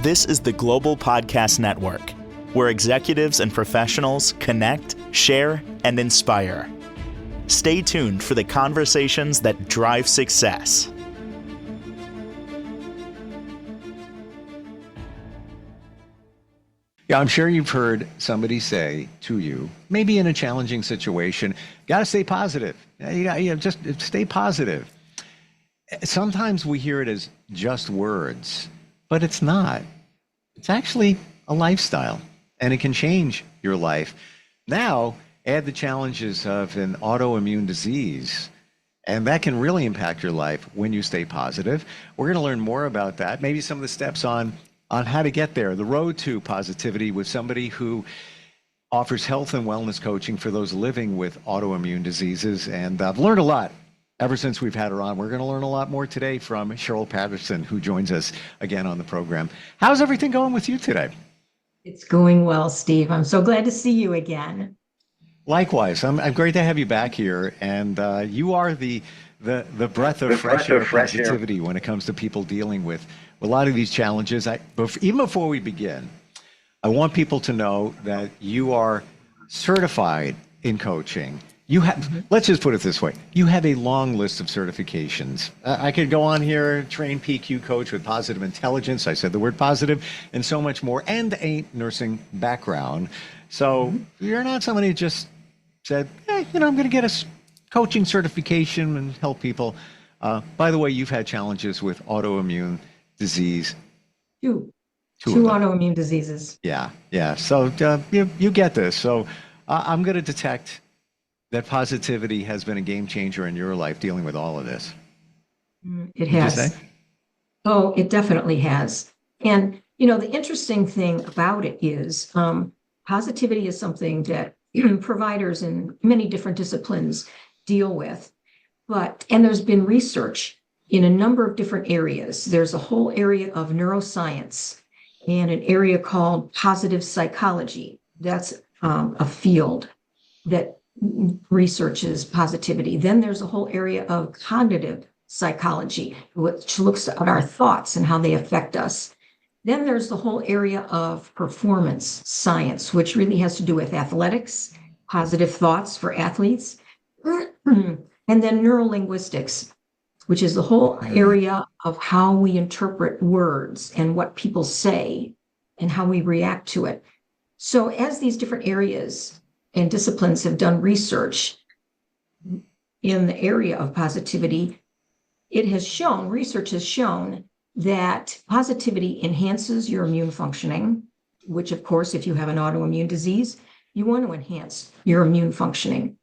This is the Global Podcast Network, where executives and professionals connect, share, and inspire. Stay tuned for the conversations that drive success. Yeah, I'm sure you've heard somebody say to you, maybe in a challenging situation, got to stay positive. Just stay positive. Sometimes we hear it as just words, but it's not. It's actually a lifestyle, and it can change your life. Now, add the challenges of an autoimmune disease, and that can really impact your life when you stay positive. We're going to learn more about that, maybe some of the steps on how to get there, the road to positivity with somebody who offers health and wellness coaching for those living with autoimmune diseases. And I've learned a lot ever since we've had her on. We're going to learn a lot more today from Cheryl Patterson, who joins us again on the program. How's everything going with you today? It's going well, Steve. I'm so glad to see you again. Likewise. I'm great to have you back here. And you are the breath of fresh air positivity when it comes to people dealing with a lot of these challenges. Even before we begin, I want people to know that you are certified in coaching. You have, let's just put it this way, you have a long list of certifications. I could go on here, train PQ coach with positive intelligence. I said the word positive, and so much more, and a nursing background. So you're not somebody who just said, hey, I'm going to get a coaching certification and help people. By the way, you've had challenges with autoimmune disease. Two autoimmune diseases. Yeah. So you get this. So I'm going to detect that positivity has been a game changer in your life dealing with all of this. It has. Would you say? Oh, it definitely has. And, the interesting thing about it is positivity is something that providers in many different disciplines deal with. And there's been research in a number of different areas. There's a whole area of neuroscience and an area called positive psychology. That's a field that researches positivity. Then there's a whole area of cognitive psychology, which looks at our thoughts and how they affect us. Then there's the whole area of performance science, which really has to do with athletics, positive thoughts for athletes, and then neurolinguistics, which is the whole area of how we interpret words and what people say and how we react to it. So as these different areas and disciplines have done research in the area of positivity, research has shown that positivity enhances your immune functioning, which of course, if you have an autoimmune disease, you want to enhance your immune functioning.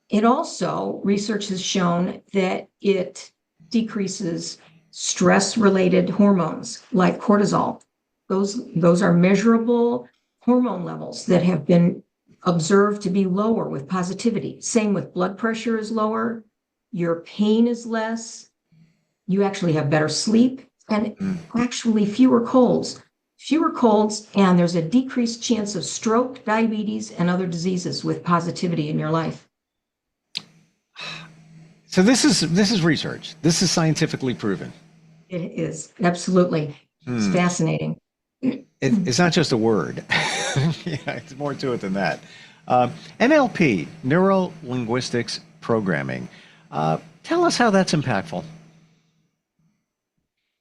It also, research has shown that it decreases stress-related hormones like cortisol. Those are measurable hormone levels that have been observed to be lower with positivity. Same with blood pressure is lower, your pain is less, you actually have better sleep, and actually fewer colds, and there's a decreased chance of stroke, diabetes, and other diseases with positivity in your life. So this is research. This is scientifically proven. It is, absolutely. It's fascinating. It's not just a word. Yeah, it's more to it than that. NLP, neuro-linguistics programming. Tell us how that's impactful.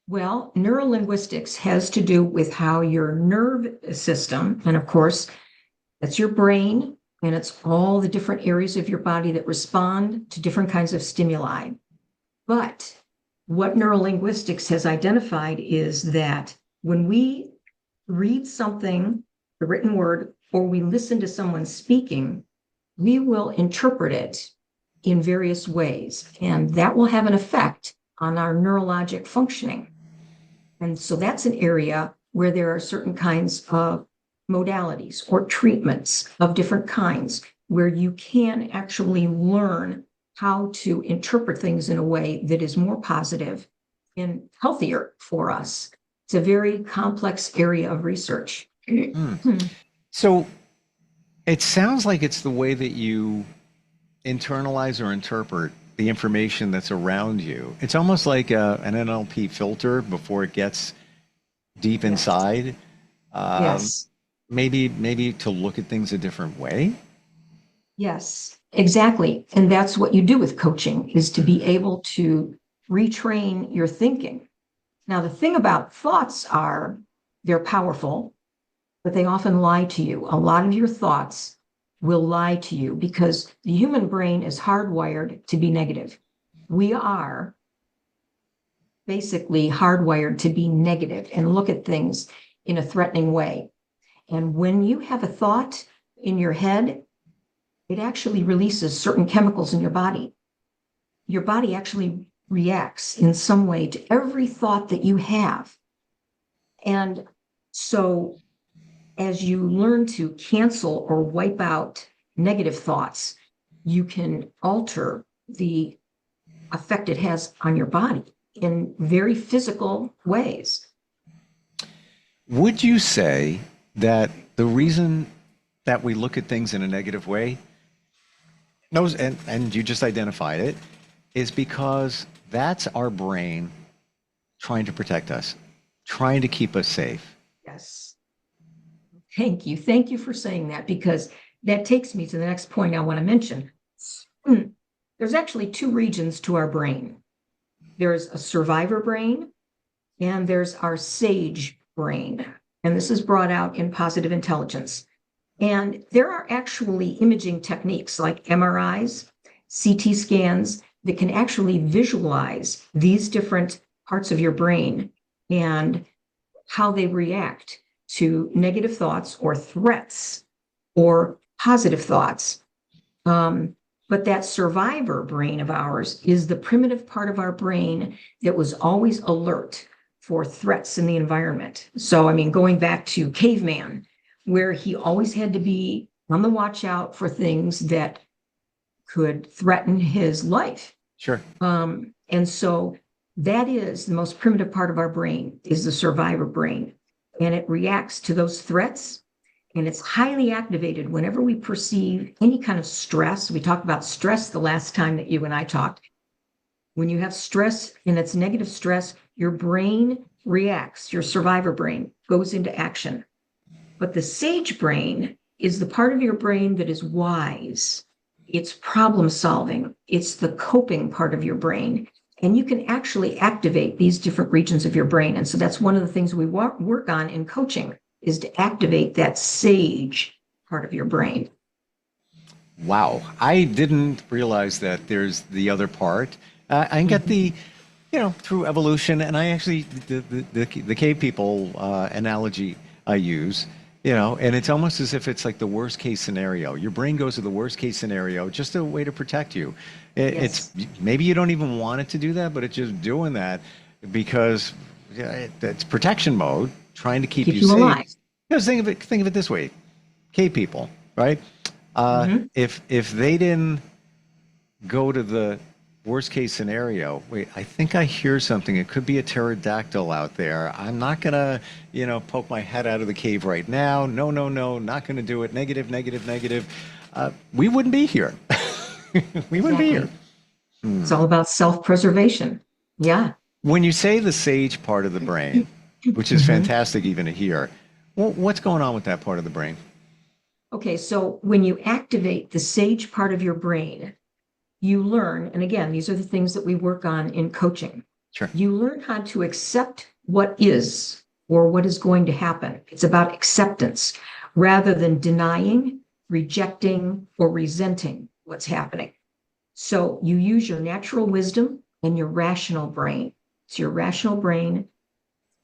Well, neurolinguistics has to do with how your nerve system, and of course, that's your brain, and it's all the different areas of your body that respond to different kinds of stimuli. But what neurolinguistics has identified is that when we read something, the written word, or we listen to someone speaking, we will interpret it in various ways, and that will have an effect on our neurologic functioning. And so that's an area where there are certain kinds of modalities or treatments of different kinds where you can actually learn how to interpret things in a way that is more positive and healthier for us. It's a very complex area of research. So it sounds like it's the way that you internalize or interpret the information that's around you. It's almost like an NLP filter before it gets deep Yes. inside. Yes. Maybe to look at things a different way. Yes, exactly. And that's what you do with coaching, is to be able to retrain your thinking. Now, the thing about thoughts are they're powerful, but they often lie to you. A lot of your thoughts will lie to you because the human brain is hardwired to be negative. We are basically hardwired to be negative and look at things in a threatening way. And when you have a thought in your head, it actually releases certain chemicals in your body. Your body actually reacts in some way to every thought that you have. And so as you learn to cancel or wipe out negative thoughts, you can alter the effect it has on your body in very physical ways. Would you say that the reason that we look at things in a negative way, and you just identified it, is because that's our brain trying to protect us, trying to keep us safe? Yes. Thank you. Thank you for saying that, because that takes me to the next point I want to mention. There's actually two regions to our brain. There's a survivor brain and there's our sage brain. And this is brought out in Positive Intelligence. And there are actually imaging techniques like MRIs, CT scans that can actually visualize these different parts of your brain and how they react to negative thoughts or threats or positive thoughts. But that survivor brain of ours is the primitive part of our brain that was always alert for threats in the environment. So, I mean, going back to caveman, where he always had to be on the watch out for things that could threaten his life. Sure. And so that is the most primitive part of our brain, is the survivor brain. And it reacts to those threats. And it's highly activated whenever we perceive any kind of stress. We talked about stress the last time that you and I talked. When you have stress and it's negative stress, your brain reacts, your survivor brain goes into action. But the sage brain is the part of your brain that is wise. It's problem solving. It's the coping part of your brain. And you can actually activate these different regions of your brain. And so that's one of the things we work on in coaching, is to activate that sage part of your brain. Wow. I didn't realize that there's the other part. I can get the, through evolution, and I actually, the cave people analogy I use, and it's almost as if it's like the worst case scenario. Your brain goes to the worst case scenario, just a way to protect you. Yes. It's maybe you don't even want it to do that, but it's just doing that because it's protection mode, trying to keep you safe. Alive. Because think of it this way: cave people, right? If they didn't go to the worst case scenario, wait, I think I hear something. It could be a pterodactyl out there. I'm not gonna, poke my head out of the cave right now. No, not gonna do it. Negative. We wouldn't be here. We wouldn't be here. It's all about self-preservation. Yeah. When you say the sage part of the brain, which is fantastic even to hear, what's going on with that part of the brain? Okay, so when you activate the sage part of your brain, you learn, and again, these are the things that we work on in coaching. Sure. You learn how to accept what is or what is going to happen. It's about acceptance rather than denying, rejecting, or resenting what's happening. So you use your natural wisdom and your rational brain. It's your rational brain,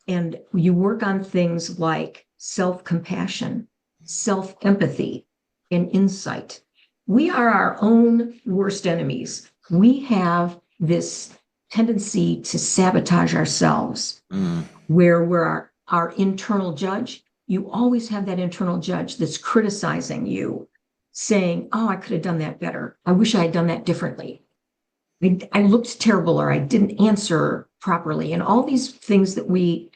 and you work on things like self-compassion, self-empathy, and insight. We are our own worst enemies. We have this tendency to sabotage ourselves, where we're our internal judge. You always have that internal judge that's criticizing you, saying, oh, I could have done that better. I wish I had done that differently. I looked terrible, or I didn't answer properly. And all these things that we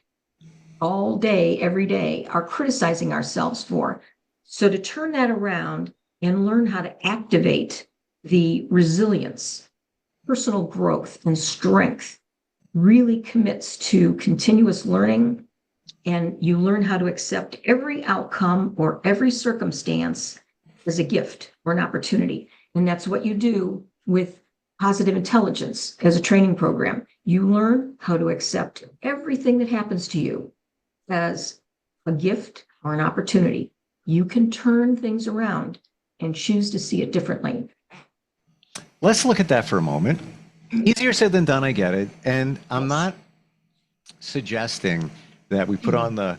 all day, every day, are criticizing ourselves for. So to turn that around and learn how to activate the resilience, personal growth, and strength really commits to continuous learning And you learn how to accept every outcome or every circumstance as a gift or an opportunity. And that's what you do with positive intelligence as a training program. You learn how to accept everything that happens to you as a gift or an opportunity. You can turn things around and choose to see it differently. Let's look at that for a moment. Easier said than done, I get it. And I'm not suggesting that we put on the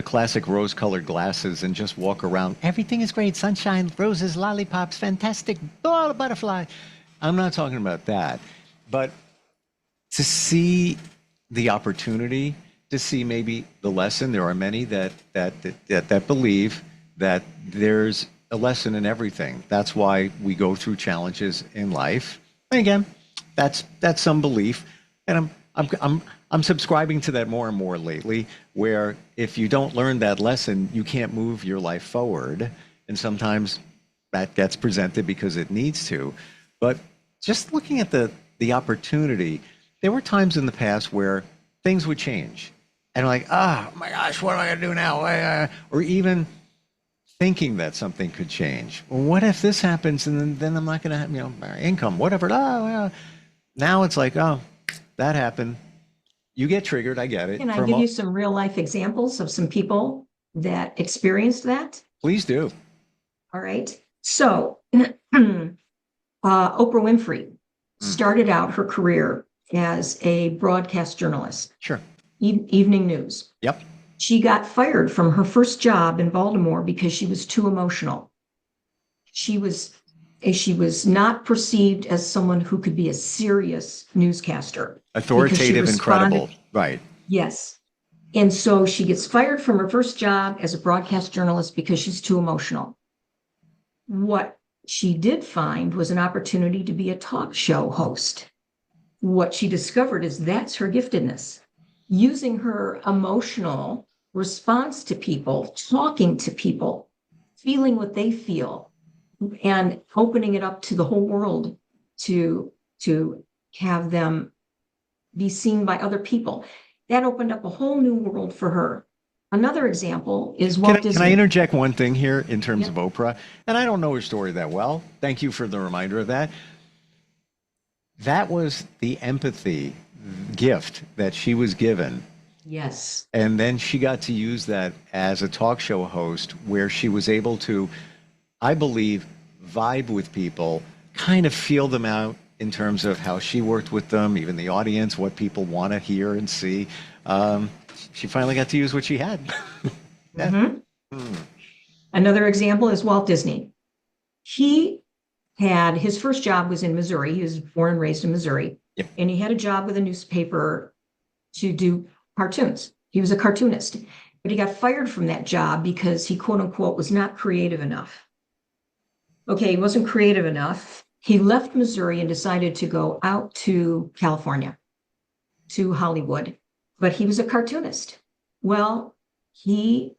classic rose-colored glasses and just walk around. Everything is great. Sunshine, roses, lollipops, fantastic. Oh, the butterfly. I'm not talking about that. But to see the opportunity, to see maybe the lesson. There are many that believe that there's a lesson in everything. That's why we go through challenges in life. And again, that's some belief. And I'm subscribing to that more and more lately, where if you don't learn that lesson, you can't move your life forward. And sometimes that gets presented because it needs to. But just looking at the opportunity, there were times in the past where things would change. And like, oh my gosh, what am I going to do now? Or even thinking that something could change. Well, what if this happens and then I'm not going to have, my income, whatever. Now it's like, oh, that happened. You get triggered. I get it. Can I give you some real life examples of some people that experienced that? Please do. All right. So Oprah Winfrey started out her career as a broadcast journalist. Sure. Evening news. Yep. She got fired from her first job in Baltimore because she was too emotional. She was not perceived as someone who could be a serious newscaster. Authoritative and credible. Right. Yes. And so she gets fired from her first job as a broadcast journalist because she's too emotional. What she did find was an opportunity to be a talk show host. What she discovered is that's her giftedness. Using her emotional response to people, talking to people, feeling what they feel, and opening it up to the whole world to have them be seen by other people. That opened up a whole new world for her. Another example is Walt Disney. Can I interject one thing here in terms of Oprah? And I don't know her story that well. Thank you for the reminder of that. That was the empathy gift that she was given. Yes. And then she got to use that as a talk show host where she was able to, I believe, vibe with people, kind of feel them out in terms of how she worked with them, even the audience, what people want to hear and see. She finally got to use what she had. Another example is Walt Disney. He had, his first job was in Missouri. He was born and raised in Missouri. Yep. And he had a job with a newspaper to do cartoons. He was a cartoonist, but he got fired from that job because he, quote unquote, was not creative enough. Okay, he wasn't creative enough. He left Missouri and decided to go out to California, to Hollywood, but he was a cartoonist. Well, he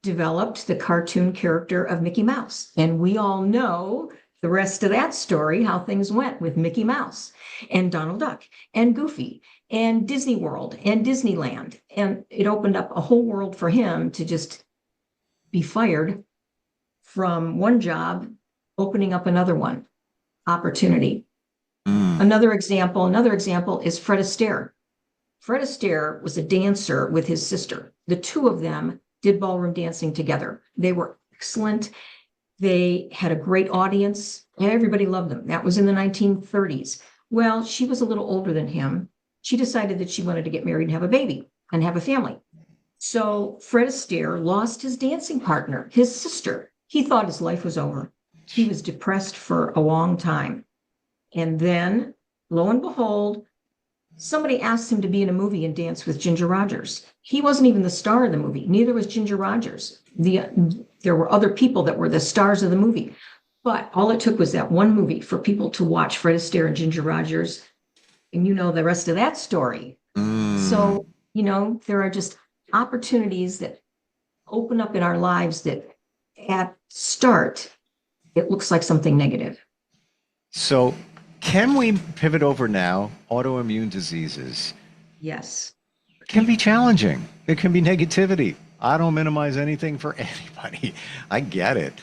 developed the cartoon character of Mickey Mouse, and we all know the rest of that story, how things went with Mickey Mouse and Donald Duck and Goofy and Disney World and Disneyland. And it opened up a whole world for him to just be fired from one job, opening up another one, opportunity. Another example is Fred Astaire. Fred Astaire was a dancer with his sister. The two of them did ballroom dancing together. They were excellent. They had a great audience and everybody loved them. That was in the 1930s. Well, she was a little older than him. She decided that she wanted to get married and have a baby and have a family. So Fred Astaire lost his dancing partner, his sister. He thought his life was over. He was depressed for a long time. And then, lo and behold, somebody asked him to be in a movie and dance with Ginger Rogers. He wasn't even the star of the movie. Neither was Ginger Rogers. There were other people that were the stars of the movie. But all it took was that one movie for people to watch Fred Astaire and Ginger Rogers. And you know the rest of that story. So, there are just opportunities that open up in our lives that at start, it looks like something negative. So can we pivot over now? Autoimmune diseases. Yes. can be challenging. It can be negativity. I don't minimize anything for anybody. I get it.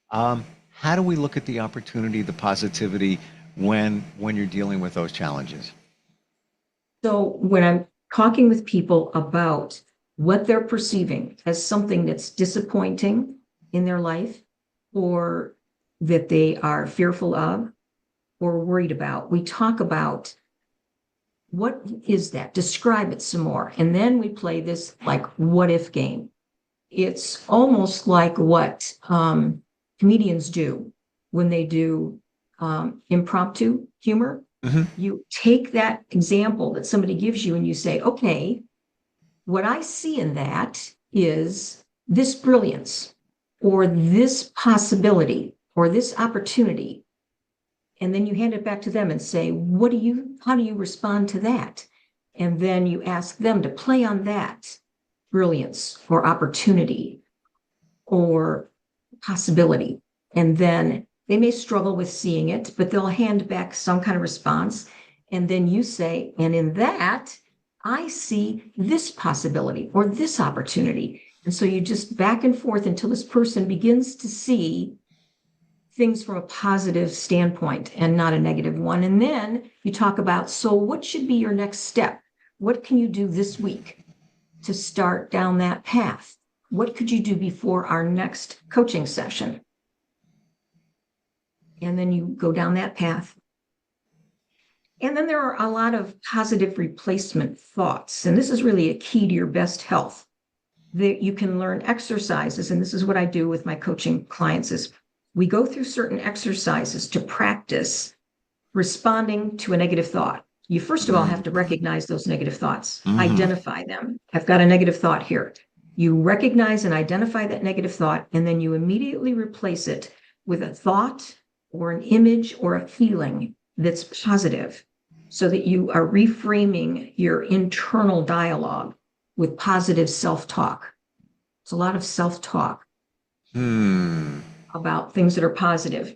How do we look at the opportunity, the positivity when you're dealing with those challenges? So when I'm talking with people about what they're perceiving as something that's disappointing in their life, or that they are fearful of or worried about, we talk about what is that? Describe it some more. And then we play this like what if game. It's almost like what comedians do when they do impromptu humor. Mm-hmm. You take that example that somebody gives you and you say, okay, what I see in that is this brilliance or this possibility or this opportunity. And then you hand it back to them and say, how do you respond to that? And then you ask them to play on that brilliance or opportunity or possibility. And then they may struggle with seeing it, but they'll hand back some kind of response. And then you say, and in that, I see this possibility or this opportunity. And so you just back and forth until this person begins to see things from a positive standpoint and not a negative one. And then you talk about, so what should be your next step? What can you do this week to start down that path? What could you do before our next coaching session? And then you go down that path. And then there are a lot of positive replacement thoughts. And this is really a key to your best health. That you can learn exercises. And this is what I do with my coaching clients is we go through certain exercises to practice responding to a negative thought. You first of all have to recognize those negative thoughts, identify them. I've got a negative thought here. You recognize and identify that negative thought, and then you immediately replace it with a thought or an image or a feeling that's positive so that you are reframing your internal dialogue with positive self-talk. It's a lot of self-talk about things that are positive.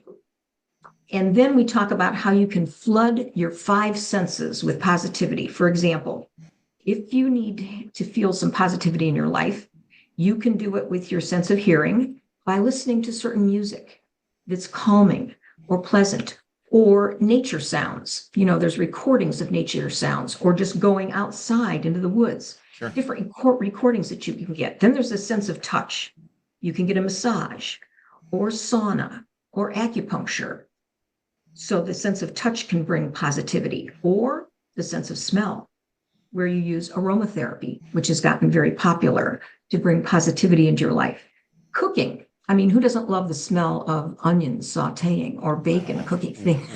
And then we talk about how you can flood your 5 senses with positivity. For example, if you need to feel some positivity in your life, you can do it with your sense of hearing by listening to certain music that's calming or pleasant, or nature sounds. You know, there's recordings of nature sounds, or just going outside into the woods. Sure. Different recordings that you can get. Then there's a sense of touch. You can get a massage or sauna or acupuncture. So the sense of touch can bring positivity, or the sense of smell, where you use aromatherapy, which has gotten very popular to bring positivity into your life. Cooking. I mean, who doesn't love the smell of onions sauteing or bacon cooking thing?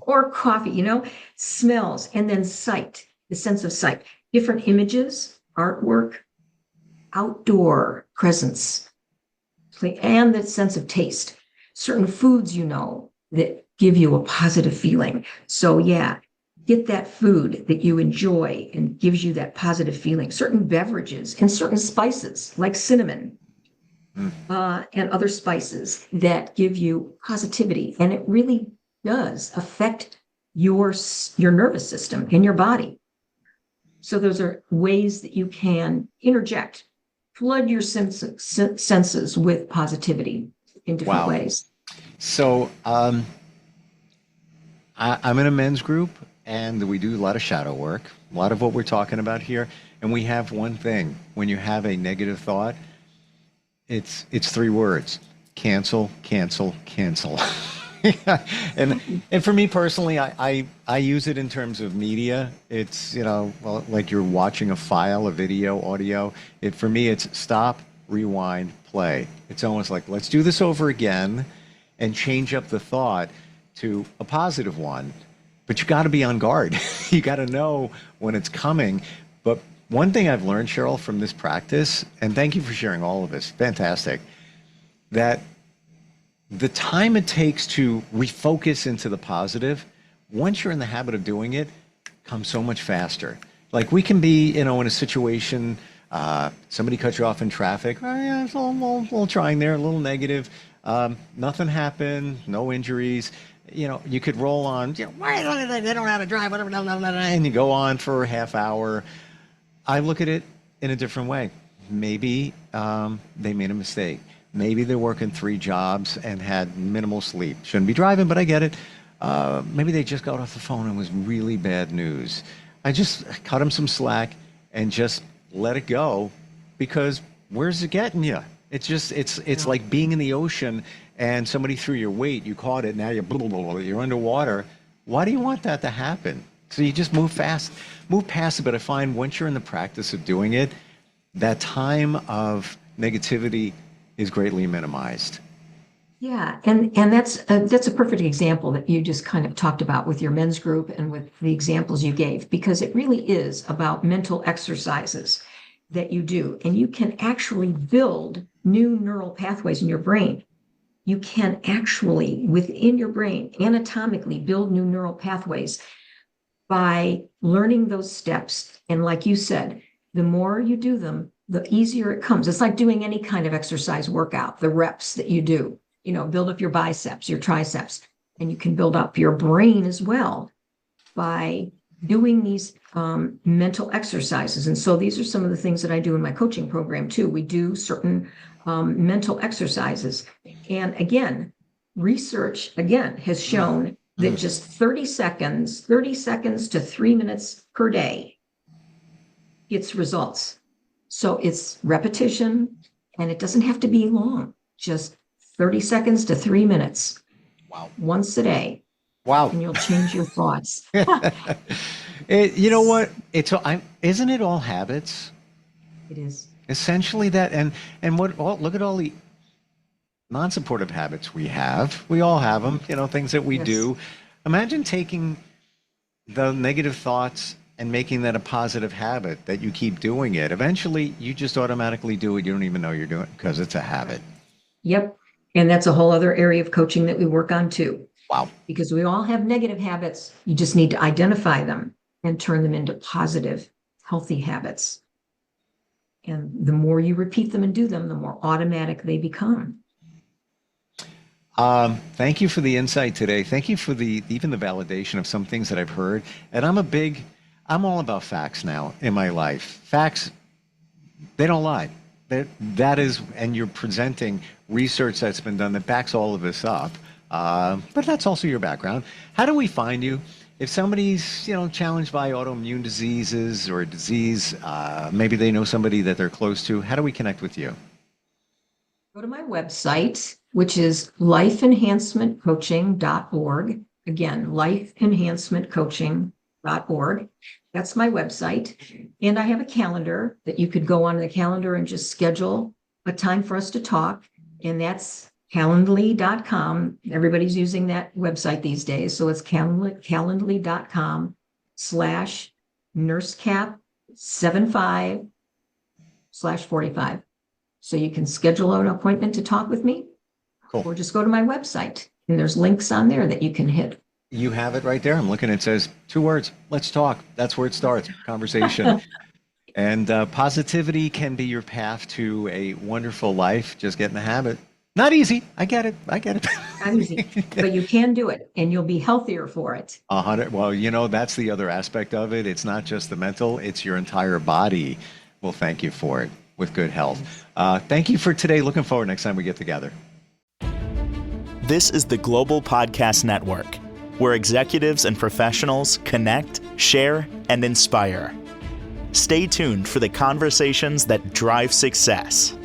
Or coffee, you know, smells. And then sight, the sense of sight, different images, artwork, outdoor presence, and the sense of taste. Certain foods, you know, that give you a positive feeling. So yeah, get that food that you enjoy and gives you that positive feeling. Certain beverages and certain spices like cinnamon and other spices that give you positivity. And it really does affect your nervous system in your body. So those are ways that you can interject, flood your senses with positivity in different ways. So I'm in a men's group, and we do a lot of shadow work, a lot of what we're talking about here. And we have one thing: when you have a negative thought, it's 3 words: cancel, cancel, cancel. and for me personally, I use it in terms of media. It's, you know, well, like you're watching a file, a video, audio. For me, it's stop, rewind, play. It's almost like, let's do this over again and change up the thought to a positive one. But you got to be on guard. You got to know when it's coming. But one thing I've learned, Cheryl, from this practice, and thank you for sharing all of this, fantastic, that the time it takes to refocus into the positive, once you're in the habit of doing it, comes so much faster. Like we can be, you know, in a situation, somebody cuts you off in traffic, oh, yeah, it's a little trying there, a little negative. Nothing happened, no injuries. You know, you could roll on, you know, why don't they don't know how to drive, whatever, and you go on for a half hour. I look at it in a different way. Maybe they made a mistake. Maybe they're working 3 jobs and had minimal sleep. Shouldn't be driving, but I get it. Maybe they just got off the phone and it was really bad news. I just cut them some slack and just let it go, because where's it getting you? It's like being in the ocean and somebody threw your weight, you caught it, now you're blah, blah, blah, you're underwater. Why do you want that to happen? So you just move past it. But I find once you're in the practice of doing it, that time of negativity is greatly minimized. Yeah, and that's a perfect example that you just kind of talked about with your men's group and with the examples you gave, because it really is about mental exercises that you do, and you can actually build new neural pathways in your brain. You can actually, within your brain, anatomically build new neural pathways by learning those steps. And like you said, the more you do them, the easier it comes. It's like doing any kind of exercise workout, the reps that you do, build up your biceps, your triceps, and you can build up your brain as well by doing these mental exercises. And so these are some of the things that I do in my coaching program too. We do certain mental exercises. And again, research has shown that just 30 seconds to 3 minutes per day gets results. So it's repetition, and it doesn't have to be long, just 30 seconds to 3 minutes. Wow. Once a day. Wow. And you'll change your thoughts. You know what? Isn't it all habits? It is. Essentially that, look at all the non-supportive habits we have. We all have them, things that we do. Imagine taking the negative thoughts and making that a positive habit, that you keep doing it. Eventually, you just automatically do it. You don't even know you're doing it because it's a habit. Yep. And that's a whole other area of coaching that we work on too. Wow. Because we all have negative habits. You just need to identify them and turn them into positive, healthy habits. And the more you repeat them and do them, the more automatic they become. Thank you for the insight today. Thank you for even the validation of some things that I've heard. And I'm all about facts now in my life. Facts, they don't lie. That is, and you're presenting research that's been done that backs all of this up. But that's also your background. How do we find you? If somebody's, challenged by autoimmune diseases or a disease, maybe they know somebody that they're close to, how do we connect with you? Go to my website, which is lifeenhancementcoaching.org. Again, lifeenhancementcoaching.org. That's my website. And I have a calendar that you could go on the calendar and just schedule a time for us to talk. And that's Calendly.com. Everybody's using that website these days. So it's Calendly.com/nursecap75/45. So you can schedule an appointment to talk with me. Cool. Or just go to my website, and there's links on there that you can hit. You have it right there. I'm looking, it says 2 words, let's talk. That's where it starts, conversation. And positivity can be your path to a wonderful life. Just get in the habit. Not easy. I get it. Not easy, but you can do it, and you'll be healthier for it. 100. Well, that's the other aspect of it. It's not just the mental, it's your entire body. Well, thank you for it with good health. Thank you for today. Looking forward next time we get together. This is the Global Podcast Network, where executives and professionals connect, share, and inspire. Stay tuned for the conversations that drive success.